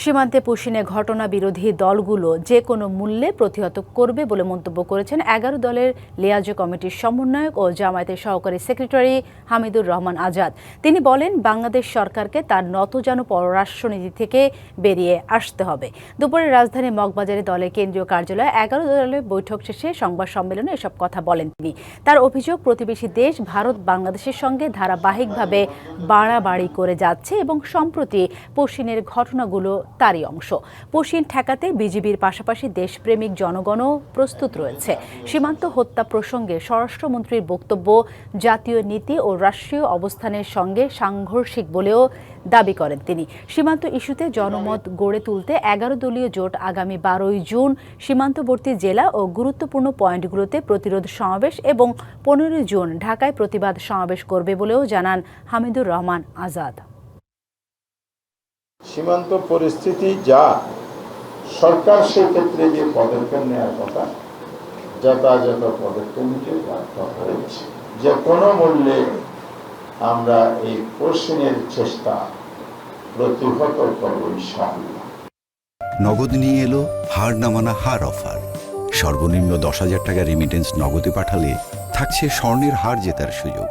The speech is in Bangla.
সীমান্তে পুশিনে ঘটনা বিরোধী দলগুলো যে কোনো মূল্যে প্রতিহত করবে বলে মন্তব্য করেছেন ১১ দলের লিয়াজো কমিটির সমন্বয়ক ও জামায়াতের সহকারী সেক্রেটারি হামিদুর রহমান আজাদ। তিনি বলেন, বাংলাদেশ সরকারকে তার নতজানু পররাষ্ট্রনীতি থেকে বেরিয়ে আসতে হবে। দুপুরে রাজধানী মগবাজারে দলের কেন্দ্রীয় কার্যালয়ে ১১ দলের বৈঠক শেষে সংবাদ সম্মেলনে এসব কথা বলেন তিনি। তার অভিযোগ, প্রতিবেশী দেশ ভারত বাংলাদেশের সঙ্গে ধারাবাহিকভাবে বাড়াবাড়ি করে যাচ্ছে এবং সম্প্রতি পুশিনের ঘটনাগুলো তারই অংশ। পুশিন ঠেকাতে বিজিবির পাশাপাশি দেশপ্রেমিক জনগণও প্রস্তুত রয়েছে। সীমান্ত হত্যা প্রসঙ্গে স্বরাষ্ট্রমন্ত্রীর বক্তব্য জাতীয় নীতি ও রাষ্ট্রীয় অবস্থানের সঙ্গে সাংঘর্ষিক বলেও দাবি করেন তিনি। সীমান্ত ইস্যুতে জনমত গড়ে তুলতে ১১ দলীয় জোট আগামী ১২ জুন সীমান্তবর্তী জেলা ও গুরুত্বপূর্ণ পয়েন্টগুলোতে প্রতিরোধ সমাবেশ এবং ১৫ জুন ঢাকায় প্রতিবাদ সমাবেশ করবে বলেও জানান হামিদুর রহমান আজাদ। সীমান্ত পরিস্থিতি যা, সরকার সেই ক্ষেত্রে যে পদক্ষেপ নেওয়ার কথা যথাযথ পদক্ষেপ নিতে বাধ্য হয়েছে। যে কোনো মূল্যে আমরা এই পুশিনের চেষ্টা প্রতিহত করব ইনশাআল্লাহ। নগদ নিয়ে এলো হার না মানা হার অফার। সর্বনিম্ন ১০,০০০ টাকা রেমিটেন্স নগদে পাঠালে থাকছে স্বর্ণের হার জেতার সুযোগ।